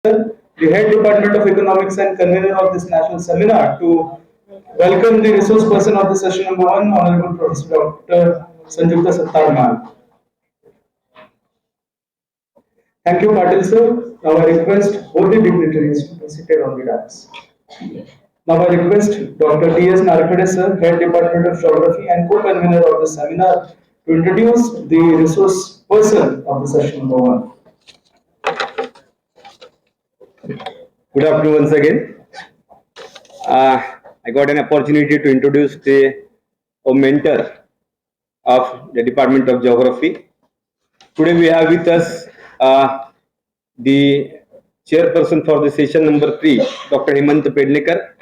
the head department of economics and convener of this national seminar, to welcome the resource person of the session number one, Honorable Professor Dr. Sanjukta Sattar ma'am. Thank you, Patil sir. Now I request all the dignitaries to be seated on the dais. Now I request Dr. T.S. Narkade sir, Head Department of Geography and co-convener of the seminar, to introduce the resource person of the session number one. Good afternoon once again. I got an opportunity to introduce a mentor of the Department of Geography. Today we have with us the chairperson for the session number 3, Dr. Hemant Pednekar,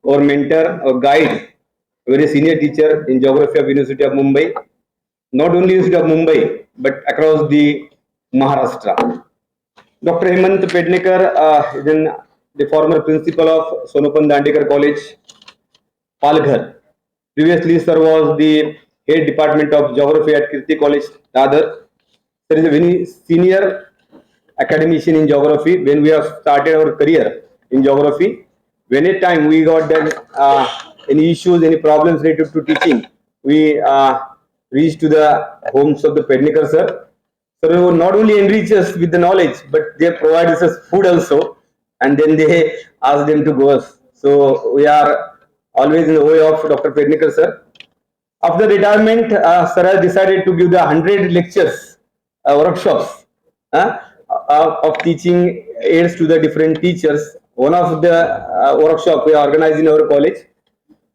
our mentor, our guide, a very senior teacher in Geography of University of Mumbai. Not only University of Mumbai, but across the Maharashtra. Dr. Hemant Pednekar is the former principal of Sonopan Dandekar College, Palghar. Previously, sir was the head department of geography at Kirti College, Dadar. Sir is a very senior academician in geography. When we have started our career in geography, when a time we got that any issues, any problems related to teaching, we reached to the homes of the Pednekar sir. So not only enrich us with the knowledge, but they provide us food also, and then they ask them to go us. So we are always in the way of Dr. Pednekar sir. After retirement, sir has decided to give the 100 lectures, workshops of teaching aids to the different teachers. One of the workshop we organized in our college.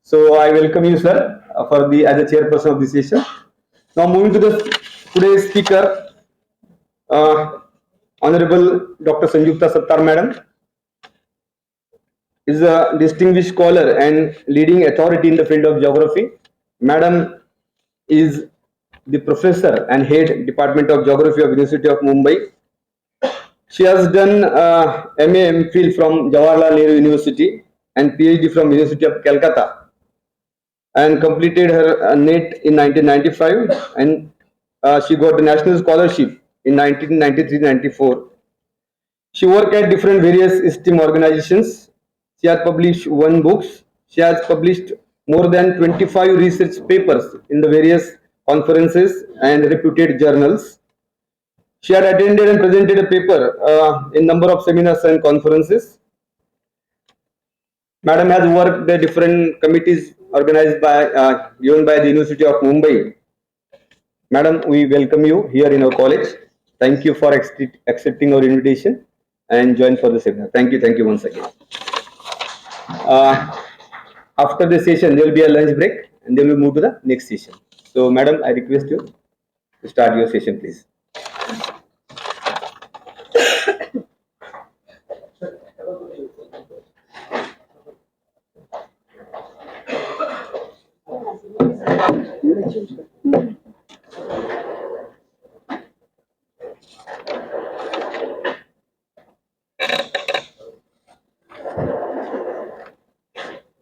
So I welcome you, sir, for the as a chairperson of this session. Now moving to the today's speaker, Honorable Dr. Sanjukta Sattar Madam is a distinguished scholar and leading authority in the field of geography. Madam is the professor and head Department of Geography of University of Mumbai. She has done MA MPhil from Jawaharlal Nehru University and PhD from University of Calcutta, and completed her NET in 1995, and she got the national scholarship in 1993-94. She worked at different various STEM organizations. She has published one books. She has published more than 25 research papers in the various conferences and reputed journals. She had attended and presented a paper in number of seminars and conferences. Madam has worked the different committees organized by given by the University of Mumbai. Madam, we welcome you here in our college. Thank you for accepting our invitation and join for the seminar. Thank you once again. After the session, there will be a lunch break, and then we move to the next session. So, Madam, I request you to start your session, please.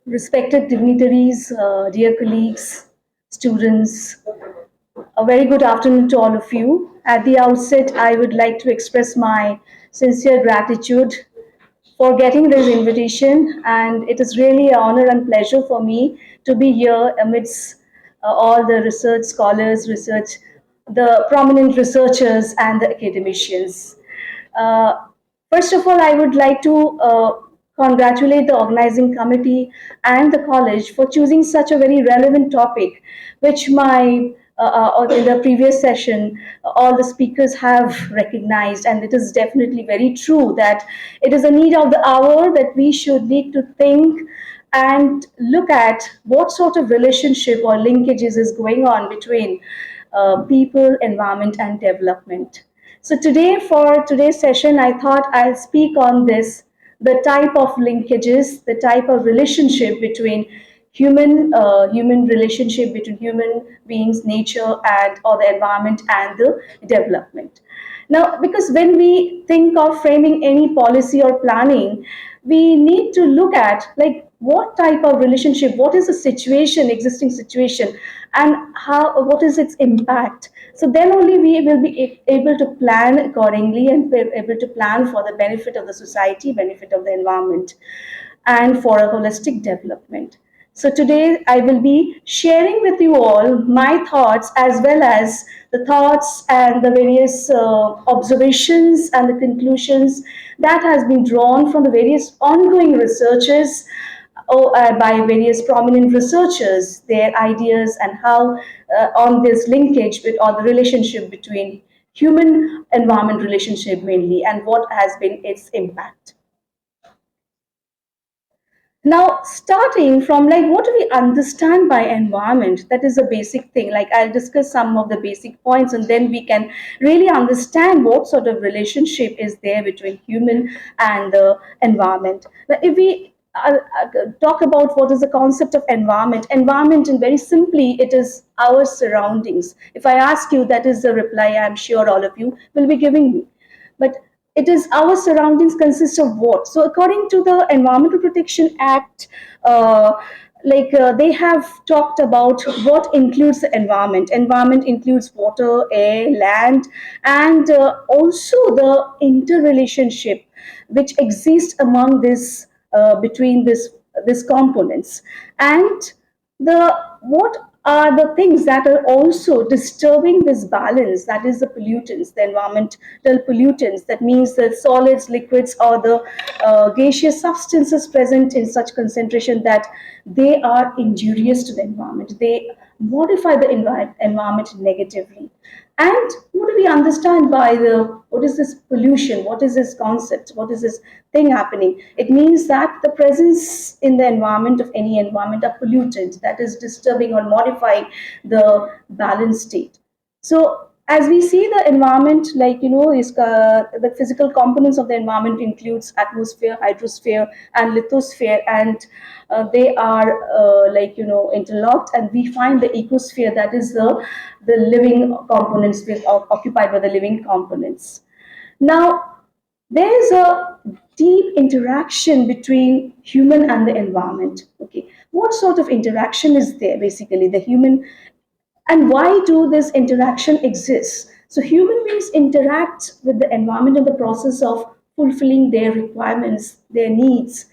Respected dignitaries, dear colleagues, students, a very good afternoon to all of you. At the outset, I would like to express my sincere gratitude for getting this invitation, and it is really an honor and pleasure for me to be here amidst all the research scholars, the prominent researchers, and the academicians. Uh, First of all, I would like to congratulate the organizing committee and the college for choosing such a very relevant topic, which in the previous session, all the speakers have recognized, and it is definitely very true that it is a need of the hour that we should need to think and look at what sort of relationship or linkages is going on between people, environment, and development. So today, for today's session, I thought I'll speak on this, the type of linkages, the type of relationship between human relationship between human beings, nature, and or the environment and the development. Now, because when we think of framing any policy or planning, we need to look at like what type of relationship, what is the situation, existing situation, and how, what is its impact. So then only we will be able to plan accordingly and be able to plan for the benefit of the society, benefit of the environment, and for a holistic development. So today I will be sharing with you all my thoughts, as well as the thoughts and the various observations and the conclusions that has been drawn from the various ongoing researches by various prominent researchers, their ideas and how on this linkage with, or the relationship between human environment relationship mainly, and what has been its impact. Now, starting from like what do we understand by environment? That is a basic thing. Like I'll discuss some of the basic points, and then we can really understand what sort of relationship is there between human and the environment. Now, if we talk about what is the concept of environment, environment, and very simply, it is our surroundings. If I ask you, that is the reply I'm sure all of you will be giving me. But it is our surroundings consist of what? So according to the Environmental Protection Act, they have talked about what includes the environment. Environment includes water, air, land, and also the interrelationship which exists among this between this components. And the what are the things that are also disturbing this balance, that is the pollutants, the environmental pollutants, that means the solids, liquids, or the gaseous substances present in such concentration that they are injurious to the environment, they modify the environment negatively. And what do we understand by the, what is this pollution? What is this concept? What is this thing happening? It means that the presence in the environment of any environment of pollutant that is disturbing or modifying the balanced state. So as we see the environment, like the physical components of the environment includes atmosphere, hydrosphere, and lithosphere, and they are interlocked, and we find the ecosphere, that is the living components occupied by the living components. Now, there is a deep interaction between human and the environment. Okay, what sort of interaction is there? Basically, the human, and why do this interaction exist? So human beings interact with the environment in the process of fulfilling their requirements, their needs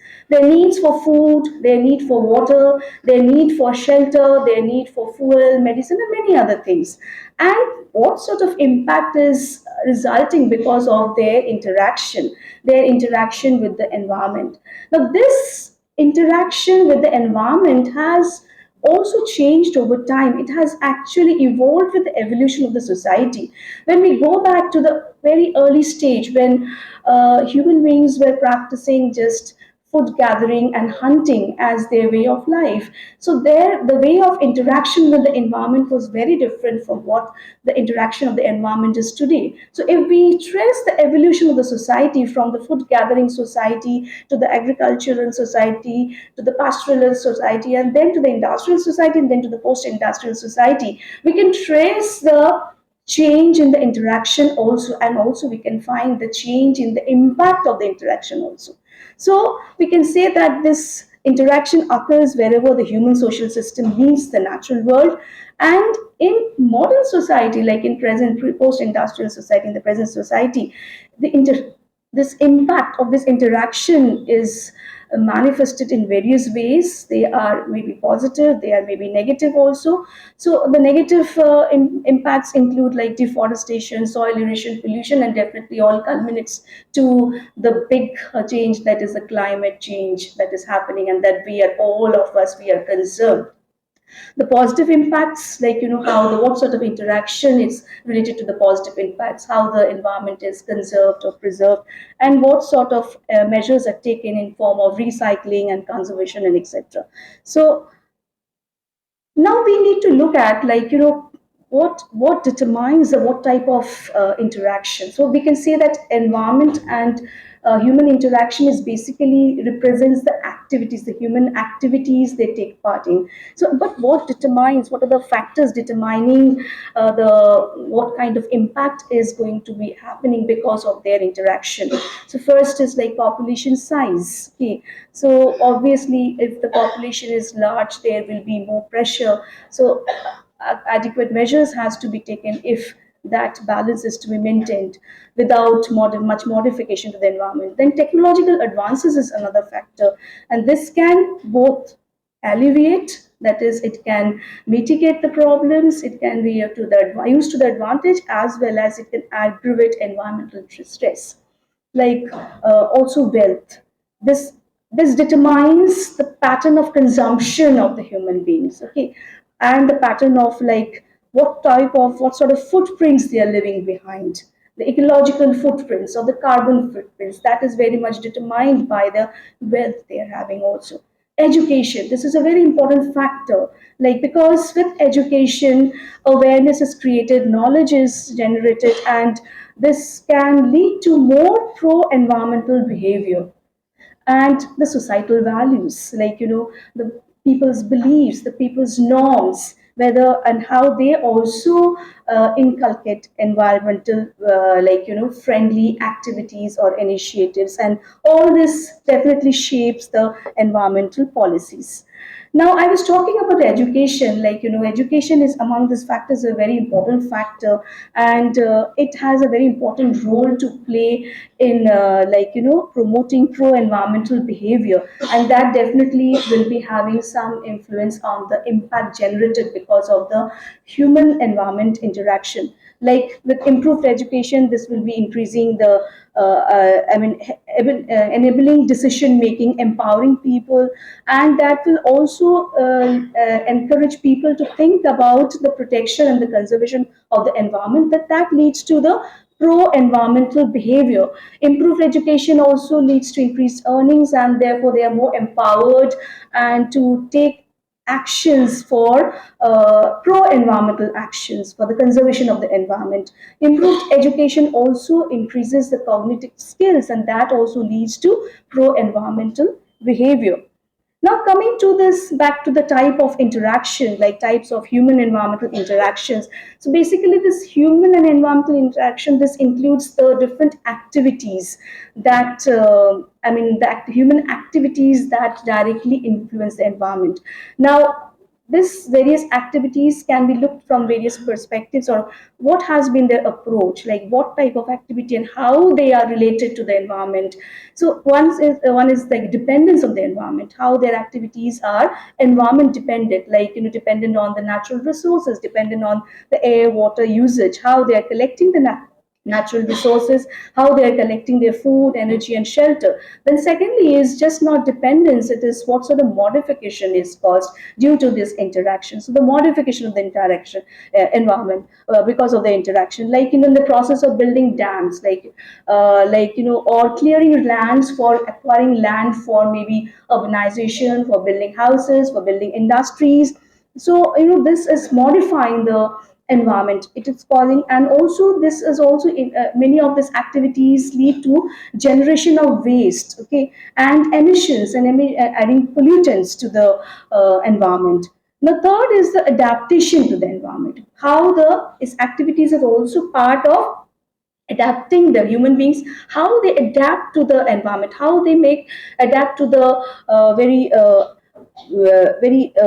for food, their need for water, their need for shelter, their need for fuel, medicine, and many other things. And what sort of impact is resulting because of their interaction with the environment. Now, this interaction with the environment has also changed over time. It has actually evolved with the evolution of the society. When we go back to the very early stage, when human beings were practicing just food gathering and hunting as their way of life. So there, the way of interaction with the environment was very different from what the interaction of the environment is today. So if we trace the evolution of the society from the food gathering society to the agricultural society to the pastoral society, and then to the industrial society, and then to the post-industrial society, we can trace the change in the interaction also, and also we can find the change in the impact of the interaction also. So we can say that this interaction occurs wherever the human social system meets the natural world. And in modern society, like in present post-industrial society, in the present society, this impact of this interaction is manifested in various ways. They are maybe positive, they are maybe negative also. So the negative impacts include like deforestation, soil erosion, pollution, and definitely all culminates to the big change, that is the climate change that is happening, and that we are, all of us, we are concerned. The positive impacts, like how the, what sort of interaction is related to the positive impacts, how the environment is conserved or preserved, and what sort of measures are taken in form of recycling and conservation and etc. So now we need to look at, like what determines what type of interaction. So we can say that environment and human interaction is basically represents the activities, the human activities they take part in. So but what determines, what are the factors determining the what kind of impact is going to be happening because of their interaction. So first is like population size. Okay, so obviously if the population is large, there will be more pressure. So adequate measures has to be taken if that balance is to be maintained without much modification to the environment. Then technological advances is another factor, and this can both alleviate, that is, it can mitigate the problems, it can be used to the advantage, as well as it can aggravate environmental stress. Like also wealth, this this determines the pattern of consumption of the human beings, okay, and the pattern of like what sort of footprints they are leaving behind, the ecological footprints or the carbon footprints, that is very much determined by the wealth they are having. Also education, this is a very important factor, like because with education awareness is created, knowledge is generated, and this can lead to more pro environmental behavior. And the societal values, like the people's beliefs, the people's norms, whether and how they also inculcate environmental friendly activities or initiatives, and all this definitely shapes the environmental policies. Now I was talking about education, like education is among these factors a very important factor, and it has a very important role to play in promoting pro environmental behavior, and that definitely will be having some influence on the impact generated because of the human environment interaction. Like with improved education, this will be increasing the enabling decision making, empowering people, and that will also encourage people to think about the protection and the conservation of the environment. That leads to the pro environmental behavior. Improved education also leads to increased earnings, and therefore they are more empowered and to take actions for pro environmental actions for the conservation of the environment. Improved education also increases the cognitive skills, and that also leads to pro environmental behavior. Now, coming to this, back to the type of interaction, like types of human environmental interactions. So, basically, this human and environmental interaction, this includes the different activities that, human activities that directly influence the environment. Now, this various activities can be looked from various perspectives, or what has been their approach, like what type of activity and how they are related to the environment. So one is like dependence on the environment, how their activities are environment dependent, like dependent on the natural resources, dependent on the air water usage, how they are collecting the natural resources, how they are collecting their food, energy, and shelter. Then, secondly, is just not dependence, it is what sort of modification is caused due to this interaction. So, the modification of the interaction environment because of the interaction, like in the process of building dams, or clearing lands for acquiring land for maybe urbanization, for building houses, for building industries. So this is modifying the environment, it is causing, and also this is also many of these activities lead to generation of waste, okay, and emissions, and adding pollutants to the environment. The third is the adaptation to the environment, how the its activities are also part of adapting the human beings, how they adapt to the environment, how they make adapt to the very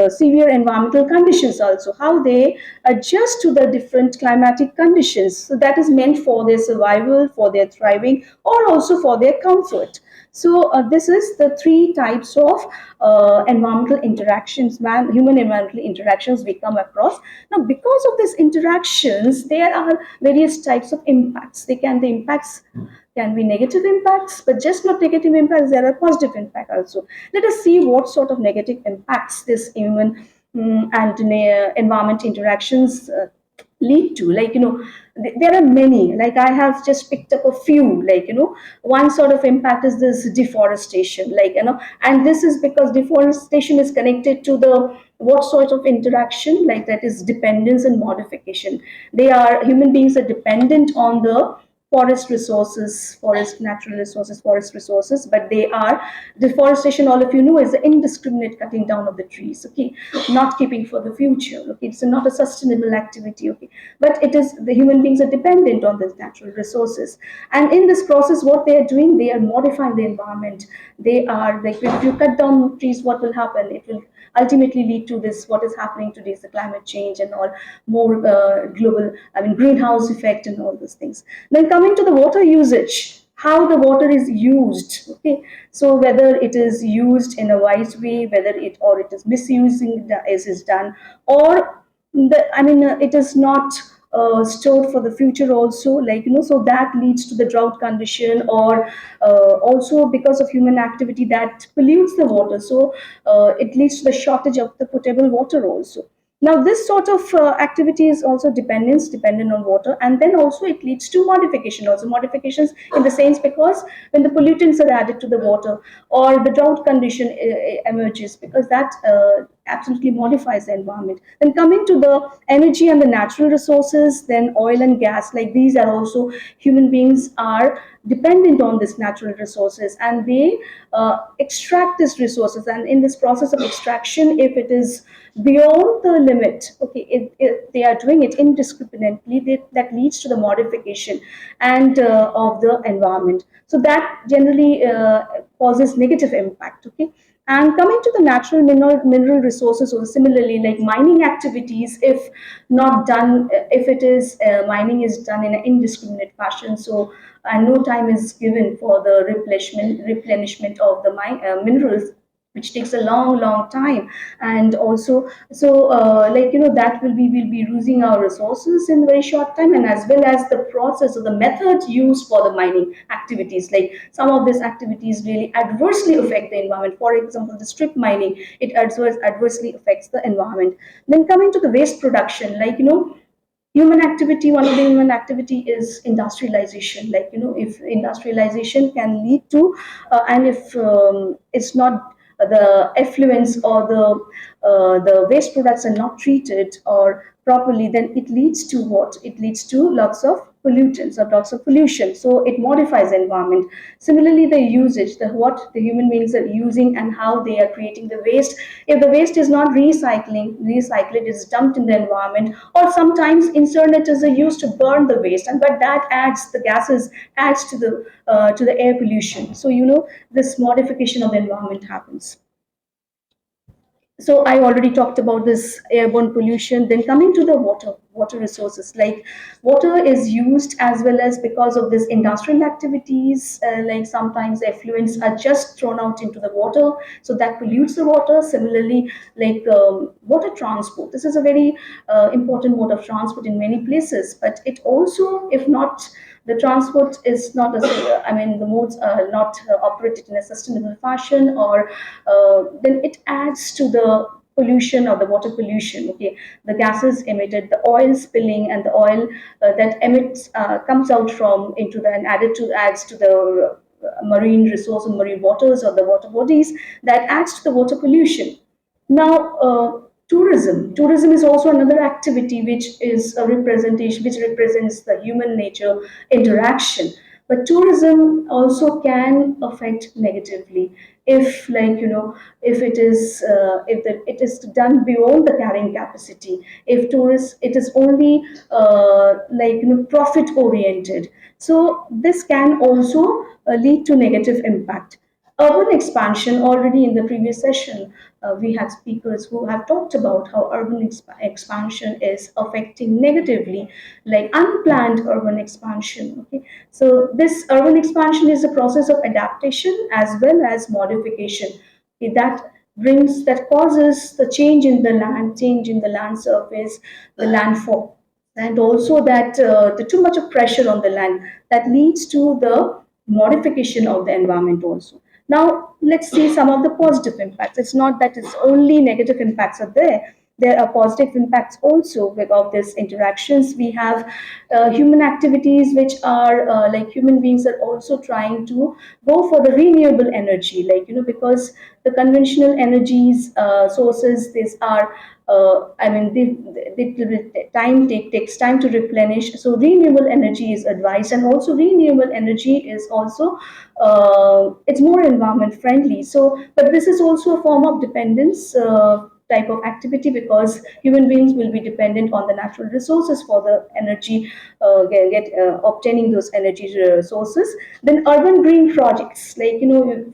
severe environmental conditions, also how they adjust to the different climatic conditions. So that is meant for their survival, for their thriving, or also for their comfort. So this is the three types of environmental interactions, human environmental interactions we come across. Now, because of these interactions, there are various types of impacts. The impacts can be negative impacts, but just not negative impacts. There are positive impacts also. Let us see what sort of negative impacts this human and environment interactions lead to, there are many, like I have just picked up a few, one sort of impact is this deforestation, and this is because deforestation is connected to the what sort of interaction, like that is dependence and modification. They are Human beings are dependent on the forest resources, forest natural resources, forest resources, but they are deforestation. All of you know is the indiscriminate cutting down of the trees. Okay, not keeping for the future. Okay, it's not a sustainable activity. Okay, but it is the human beings are dependent on these natural resources, and in this process, what they are doing, they are modifying the environment. They are like if you cut down trees, what will happen? It will ultimately lead to this what is happening today is the climate change and all more global, I mean, greenhouse effect and all those things. Then coming to the water usage, how the water is used. Okay, so whether it is used in a wise way, whether it is misusing as is done, or it is not stored for the future also, so that leads to the drought condition, or also because of human activity that pollutes the water, so it leads to the shortage of the potable water also. Now this sort of activity is also dependent on water, and then also it leads to modification, also modifications in the sense, because when the pollutants are added to the water, or the drought condition emerges, because that absolutely modifies the environment. Then coming to the energy and the natural resources, then oil and gas, like these are also, human beings are dependent on these natural resources, and they extract these resources, and in this process of extraction, if it is beyond the limit, okay, if they are doing it indiscriminately, that leads to the modification and of the environment, so that generally causes negative impact. Okay, and coming to the natural mineral resources, or similarly, like mining activities, if not done, if it is mining is done in an indiscriminate fashion, so and no time is given for the replenishment of the minerals, which takes a long time, and also, so that will be losing our resources in very short time, and as well as the process or the method used for the mining activities, like some of these activities really adversely affect the environment. For example, the strip mining, it adversely affects the environment. Then coming to the waste production, human activity, one of the human activity is industrialization, if industrialization can lead to and if it's not the effluents or the waste products are not treated or properly, then it leads to what? It leads to lots of pollutants or lots of pollution, so it modifies the environment. Similarly, the usage, the what the human beings are using and how they are creating the waste, if the waste is not recycled, it is dumped in the environment, or sometimes incinerators are used to burn the waste, and but that adds the gases, adds to the air pollution, so this modification of the environment happens. So I already talked about this airborne pollution. Then coming to the water resources, like water is used as well as because of this industrial activities, like sometimes effluents are just thrown out into the water, so that pollutes the water. Similarly, like water transport, this is a very important mode of transport in many places, but it also, if not, the transport is not I mean, the modes are not operated in a sustainable fashion, or then it adds to the pollution or the water pollution. Okay, the gases emitted, the oil spilling, and the oil that emits comes out from into the and adds to the marine resource and marine waters or the water bodies, that adds to the water pollution. Now, tourism is also another activity which is a representation, which represents the human nature interaction. But tourism also can affect negatively if, if it is it is done beyond the carrying capacity. If tourists, it is only profit oriented. So this can also lead to negative impact. Urban expansion, already in the previous session, we had speakers who have talked about how urban expansion is affecting negatively, like unplanned urban expansion. Okay, so this urban expansion is a process of adaptation as well as modification. Okay, that causes the change in the land surface, the landform, and also that the too much of pressure on the land, that leads to the modification of the environment also. Now let's see some of the positive impacts. It's not that it's only negative impacts are there. there are positive impacts also of these interactions. We have human activities which are like human beings are also trying to go for the renewable energy, like because the conventional energies sources, these are I mean, takes time to replenish. So renewable energy is advised, and also renewable energy is also it's more environment friendly. So, but this is also a form of dependence. Type of activity, because human beings will be dependent on the natural resources for the energy, obtaining those energy sources. Then urban green projects, like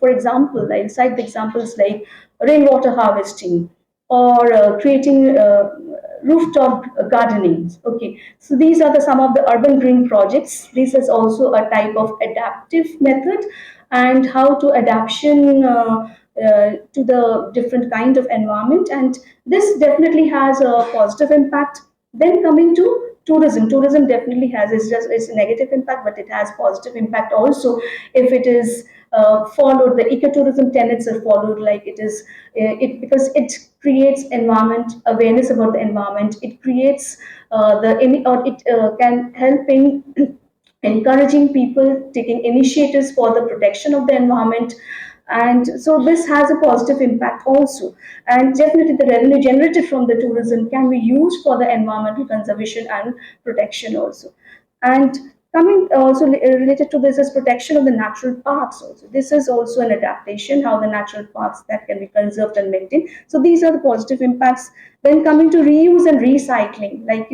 for example, like cite the examples like rainwater harvesting, or creating rooftop gardening. Okay, so these are some of the urban green projects. This is also a type of adaptive method, and how to adaptation to the different kind of environment, and this definitely has a positive impact. Then coming to tourism definitely has, it's a negative impact, but it has positive impact also if it is followed, the ecotourism tenets are followed, like it is it because it creates environment awareness about the environment. It creates or it can help in encouraging people taking initiatives for the protection of the environment. And so this has a positive impact also, and definitely the revenue generated from the tourism can be used for the environmental conservation and protection also. And coming also related to this is protection of the natural parks also. This is also an adaptation, how the natural parks that can be conserved and maintained. So these are the positive impacts. Then coming to reuse and recycling, like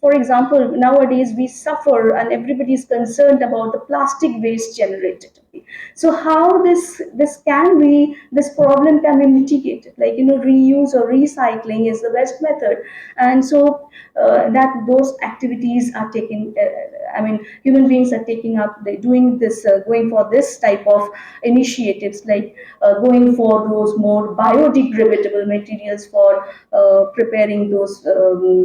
for example, nowadays we suffer and everybody is concerned about the plastic waste generated. So how this can be, this problem can be mitigated, like reuse or recycling is the best method. And so that those activities are taken, I mean, human beings are taking up, they doing this, going for this type of initiatives, like going for those more biodegradable materials for preparing those,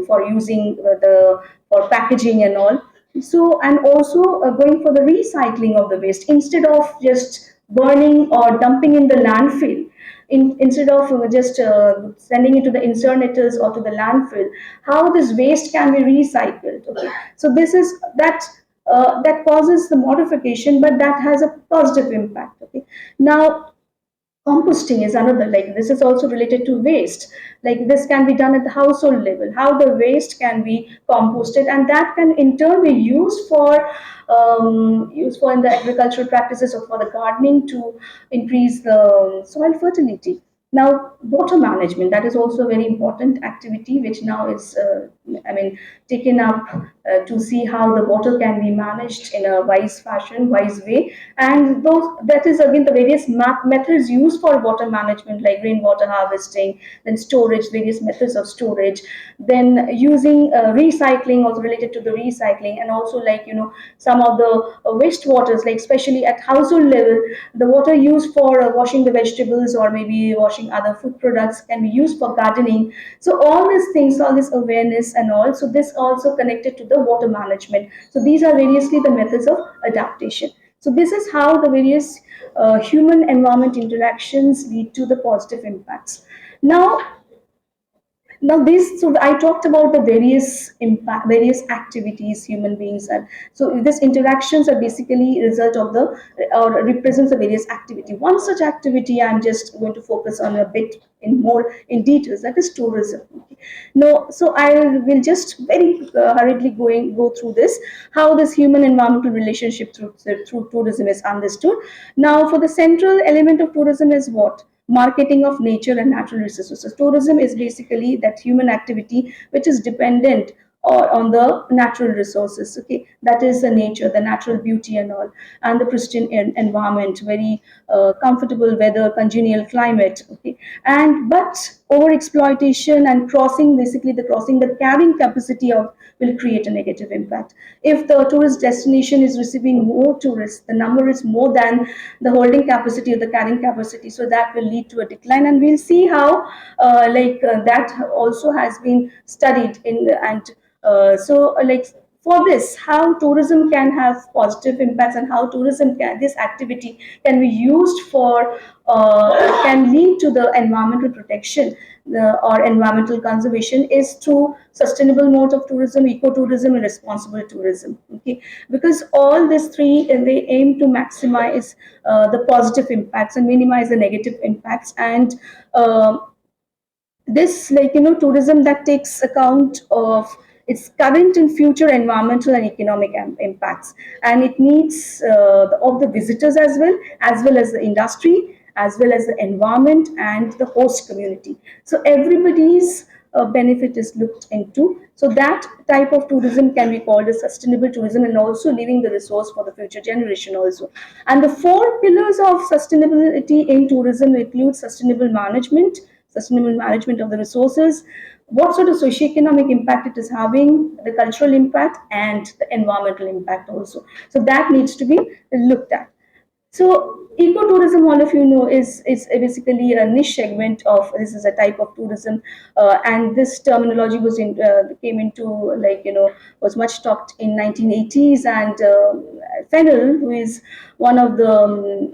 for using the, for packaging and all. So, and also going for the recycling of the waste instead of just burning or dumping in the landfill. Instead of just sending it to the incinerators or to the landfill, how this waste can be recycled. Okay, so this is that that causes the modification, but that has a positive impact. Okay, now composting is another, like this is also related to waste, like this can be done at the household level, how the waste can be composted, and that can in turn be used for in the agricultural practices or for the gardening to increase the soil fertility. Now water management, that is also a very important activity which now is I mean taken up to see how the water can be managed in a wise fashion, wise way. And those, that is again the various methods used for water management, like rainwater harvesting, then storage, various methods of storage, then using recycling, also related to the recycling, and also like some of the wastewaters, like especially at household level, the water used for washing the vegetables or maybe washing other food products can be used for gardening. So all these things, all this awareness and all, so this also connected to the water management. So these are variously the methods of adaptation. So this is how the various human environment interactions lead to the positive impacts. Now, this, so I talked about the various impact, various activities human beings are. So these interactions are basically a result of the, or represents the various activity. One such activity I'm just going to focus on a bit in more in details, that is tourism. Okay. No, so I will just very hurriedly go through this, how this human environmental relationship through tourism is understood. Now, for the central element of tourism is what? Marketing of nature and natural resources. So tourism is basically that human activity which is dependent or on the natural resources. Okay, that is the nature, the natural beauty and all, and the pristine environment, very comfortable weather, congenial climate. Okay, and but over exploitation and crossing, basically the crossing the carrying capacity of, will create a negative impact. If the tourist destination is receiving more tourists, the number is more than the holding capacity or the carrying capacity, so that will lead to a decline. And we'll see how that also has been studied in the, and so like for this, how tourism can have positive impacts and how this activity can be used for, can lead to the environmental protection, or environmental conservation, is through sustainable mode of tourism, ecotourism, and responsible tourism. Okay, because all these three, they aim to maximize the positive impacts and minimize the negative impacts, and this, tourism that takes account of its current and future environmental and economic impacts, and it needs of the visitors as well as the industry, as well as the environment and the host community. So everybody's benefit is looked into. So that type of tourism can be called as sustainable tourism, and also leaving the resource for the future generation also. And the four pillars of sustainability in tourism include sustainable management of the resources, what sort of socioeconomic impact it is having, the cultural impact, and the environmental impact also. So that needs to be looked at. So ecotourism, all of you know, is basically a niche segment of, this is a type of tourism, and this terminology came into, was much talked in 1980s, and Fennell, who is one of the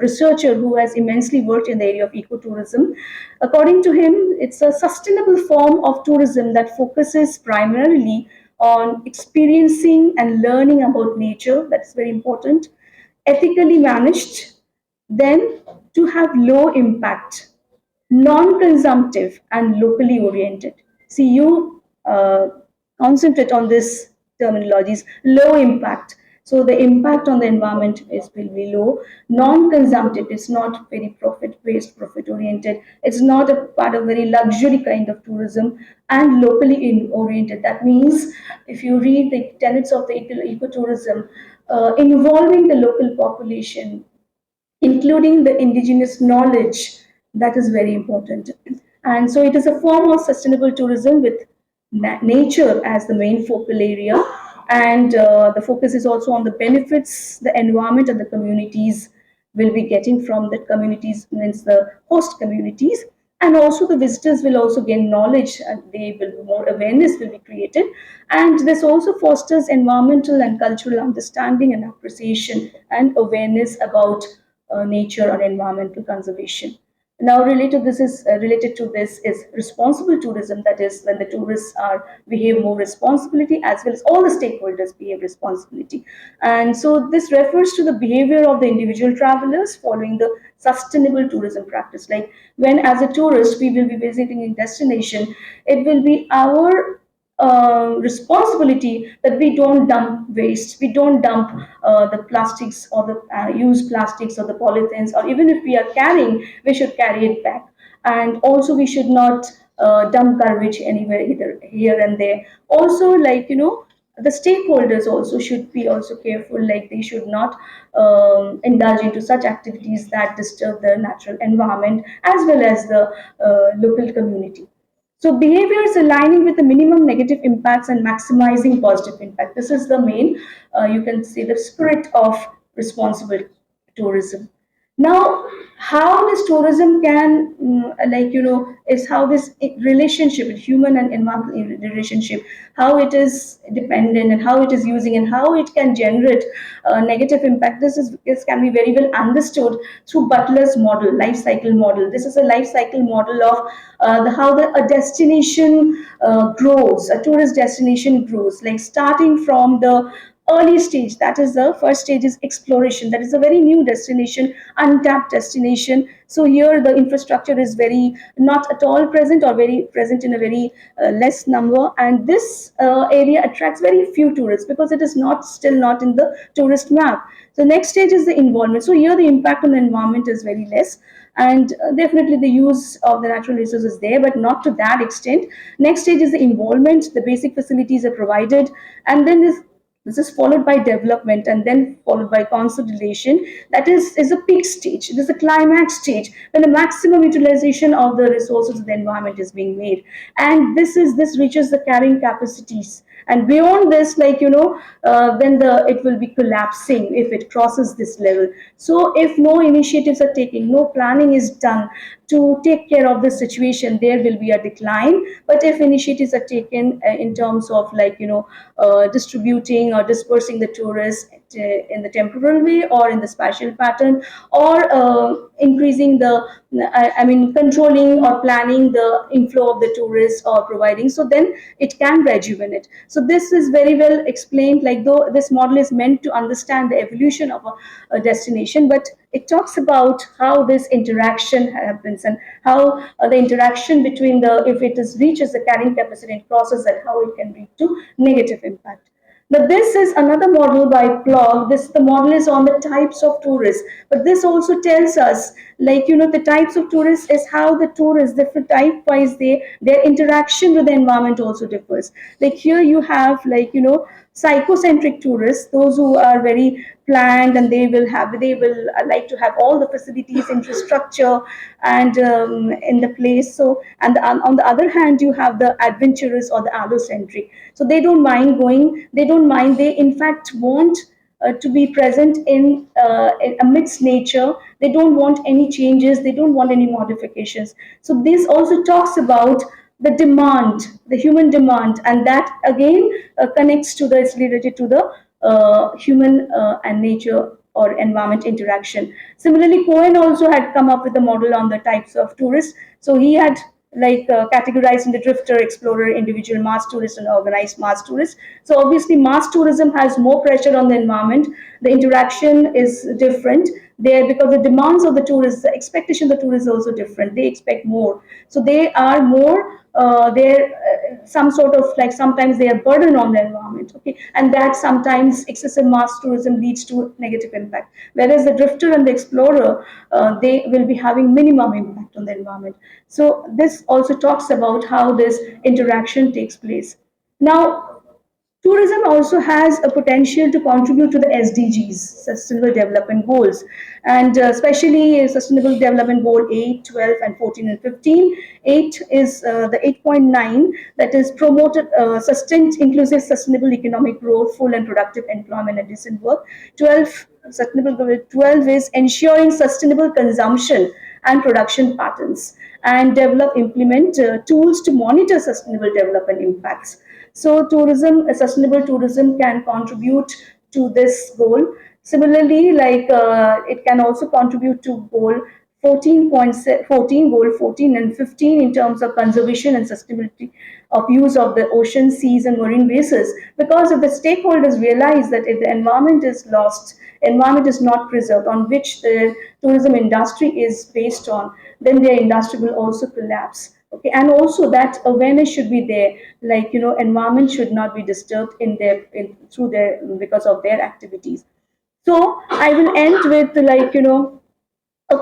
researcher who has immensely worked in the area of ecotourism, according to him, it's a sustainable form of tourism that focuses primarily on experiencing and learning about nature. That's very important, ethically managed, then to have low impact, non-consumptive, and locally oriented. See, you concentrate on this terminologies: low impact. So the impact on the environment will be low. Non-consumptive, it's not very profit-based, profit-oriented. It's not a part of very luxury kind of tourism, and locally oriented. That means if you read the tenets of the ecotourism, involving the local population, including the indigenous knowledge, that is very important. And so it is a form of sustainable tourism with nature as the main focal area, and the focus is also on the benefits the environment and the communities will be getting from the communities, means the host communities, and also the visitors will also gain knowledge, and they will, more awareness will be created, and this also fosters environmental and cultural understanding and appreciation and awareness about nature or environmental conservation. Now, related to this is responsible tourism. That is, when the tourists are behave more responsibility, as well as all the stakeholders behave responsibility. And so this refers to the behavior of the individual travelers following the sustainable tourism practice. Like, when as a tourist we will be visiting a destination, it will be our responsibility that we don't dump waste, we don't dump the plastics or the used plastics or the polythenes, or even if we are carrying, we should carry it back. And also we should not dump garbage anywhere, either here and there. Also, the stakeholders also should be also careful, like they should not indulge into such activities that disturb the natural environment as well as the local community. So behaviors aligning with the minimum negative impacts and maximizing positive impact. This is the main, you can say, the spirit of responsible tourism. Now, how this tourism can, is how this relationship, human and environmental relationship, how it is dependent and how it is using and how it can generate negative impact. This can be very well understood through Butler's model, life cycle model. This is a life cycle model of how a destination grows, a tourist destination grows, like starting from the early stage. That is, the first stage is exploration. That is a very new destination, untapped destination. So here the infrastructure is very not at all present, or very present in a very less number, and this area attracts very few tourists because it is not still not in the tourist map. So next stage is the involvement. So here the impact on the environment is very less, and definitely the use of the natural resources is there, but not to that extent. Next stage is the involvement. The basic facilities are provided, and then this is followed by development, and then followed by consolidation. That is a peak stage. It is a climax stage when the maximum utilization of the resources of the environment is being made. And this reaches the carrying capacities. And beyond this, then the it will be collapsing if it crosses this level. So if no initiatives are taken, no planning is done to take care of this situation, there will be a decline. But if initiatives are taken in terms of distributing or dispersing the tourists in the temporal way or in the spatial pattern, or increasing I mean controlling or planning the inflow of the tourists or providing, so then it can rejuvenate. So this is very well explained, like though this model is meant to understand the evolution of a destination, but it talks about how this interaction happens and how the interaction between the, if it is reaches the carrying capacity and crosses that, how it can lead to negative impact. Now, this is another model by Plog. This the model is on the types of tourists, but this also tells us, the types of tourists is how the tourists, different type wise, their interaction with the environment also differs. Like here you have psychocentric tourists, those who are very planned and they will like to have all the facilities, infrastructure, and in the place. So and on the other hand, you have the adventurous or the allocentric. So they don't mind going. They don't mind. They in fact want to be present in amidst nature. They don't want any changes. They don't want any modifications. So this also talks about the demand, the human demand, and that again connects to the, it's related to the human and nature or environment interaction. Similarly, Cohen also had come up with a model on the types of tourists. So he had categorized into drifter, explorer, individual mass tourist, and organized mass tourist. So obviously, mass tourism has more pressure on the environment. The interaction is different there because the demands of the tourists, the expectation of the tourists is also different. They expect more, so they are more. They're some sort of like sometimes they are burden on the environment, okay, and that sometimes excessive mass tourism leads to negative impact. Whereas the drifter and the explorer, they will be having minimum impact on the environment. So this also talks about how this interaction takes place. Now, tourism also has a potential to contribute to the SDGs, Sustainable Development Goals, and especially Sustainable Development Goal 8, 12, and 14 and 15. 8 is the 8.9, that is promoted sustained inclusive sustainable economic growth, full and productive employment and decent work. 12, Sustainable Goal 12 is ensuring sustainable consumption and production patterns, and develop implement tools to monitor sustainable development impacts. So tourism, sustainable tourism can contribute to this goal. Similarly, it can also contribute to goal 14.14, goal 14 and 15 in terms of conservation and sustainability of use of the ocean, seas, and marine bases. Because if the stakeholders realize that if the environment is lost, environment is not preserved, on which the tourism industry is based on, then their industry will also collapse. Okay, and also that awareness should be there, environment should not be disturbed through their, because of their activities. So I will end with a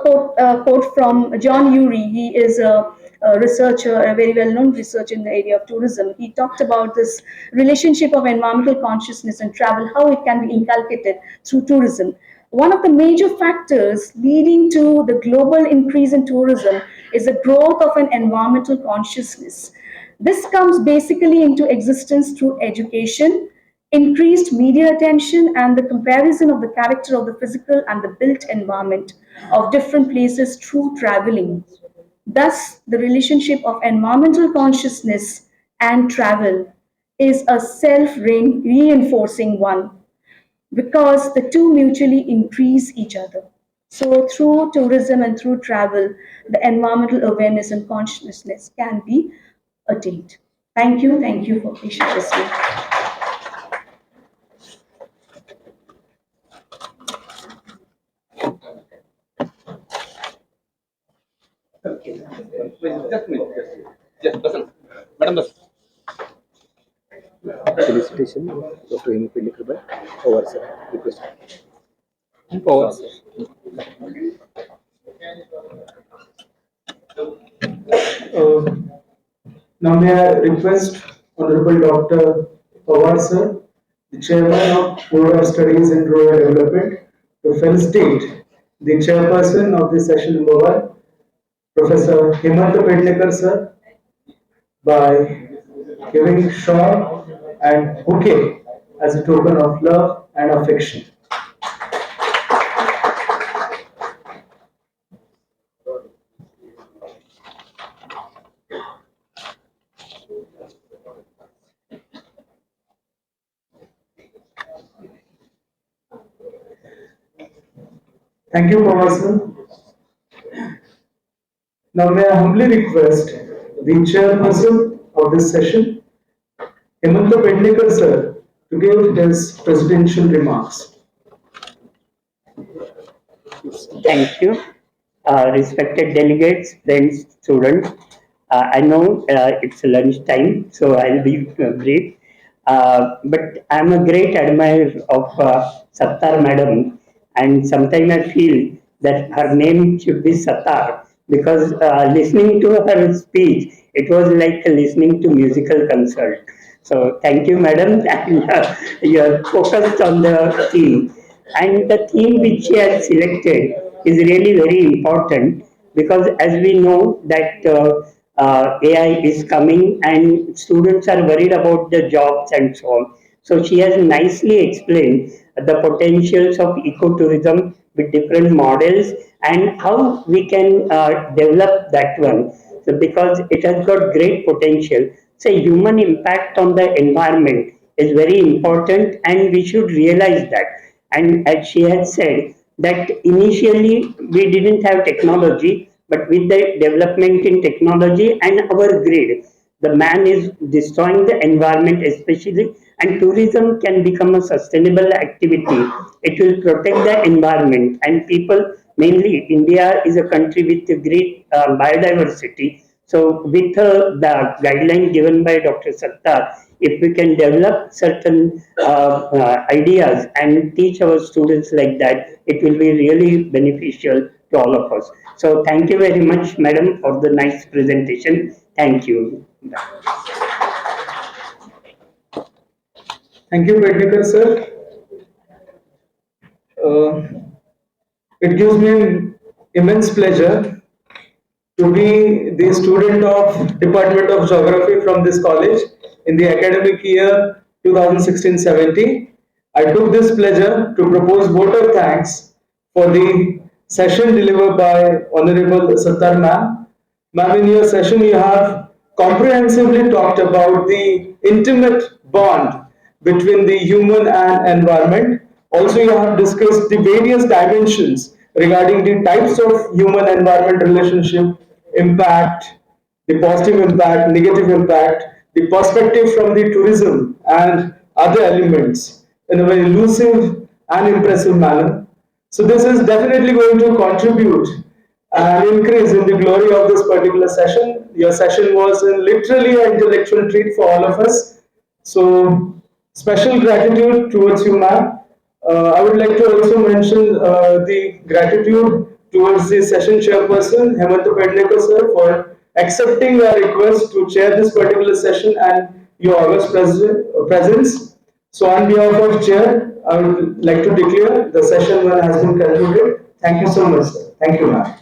quote from John Urey. He is a researcher, a very well-known researcher in the area of tourism. He talked about this relationship of environmental consciousness and travel, how it can be inculcated through tourism. One of the major factors leading to the global increase in tourism is the growth of an environmental consciousness. This comes basically into existence through education, increased media attention, and the comparison of the character of the physical and the built environment of different places through traveling. Thus, the relationship of environmental consciousness and travel is a self reinforcing one because the two mutually increase each other. So, through tourism and through travel, the environmental awareness and consciousness can be attained. Thank you for patiently listening. Just a minute. Just listen. Madam, listen. Felicitation of Dr. Hemant Pednekar by Power sir. Request. Power sir. Uh, Now may I request Honorable Dr. Pawar sir, the Chairman of Board of Studies in Rural Development, to felicitate the Chairperson of the session number 1, Professor Hemant Pednekar sir, by giving short and bouquet as a token of love and affection. Thank you, Professor. Now, may I humbly request the chairperson of this session, Hemanta Pednekar sir, to give his presidential remarks. Thank you. Respected delegates, friends, students. I know it's lunch time, so I'll be brief. But I'm a great admirer of Sattar madam, and sometimes I feel that her name should be Sattar because listening to her speech, it was like listening to musical concert. So thank you, madam, and you're focused on the theme. And the theme which she has selected is really very important because as we know that AI is coming and students are worried about the jobs and so on. So she has nicely explained the potentials of ecotourism with different models and how we can develop that one. So because it has got great potential. So human impact on the environment is very important and we should realize that. And as she had said, that initially we didn't have technology, but with the development in technology and our grid, the man is destroying the environment, especially, and tourism can become a sustainable activity. It will protect the environment and people. Mainly, India is a country with a great biodiversity. So, with the guideline given by Dr. Sattar, if we can develop certain ideas and teach our students like that, it will be really beneficial to all of us. So thank you very much, madam, for the nice presentation. Thank you. Thank you, Pednekar sir. Uh, it gives me an immense pleasure to be the student of Department of Geography from this college in the academic year 2016-17. I took this pleasure to propose vote of thanks for the session delivered by Honorable Sattar ma'am. Ma'am, in your session you have comprehensively talked about the intimate bond between the human and environment. Also, you have discussed the various dimensions regarding the types of human environment relationship, impact, the positive impact, negative impact, the perspective from the tourism and other elements in a very elusive and impressive manner. So this is definitely going to contribute and increase in the glory of this particular session. Your session was literally an intellectual treat for all of us. So special gratitude towards you, ma'am. I would like to also mention the gratitude towards the session chairperson, Hemanta Pednekar sir, for accepting our request to chair this particular session and your august presence. So on behalf of chair, I would like to declare the session one has been concluded. Thank you so much, sir. Thank you, ma'am.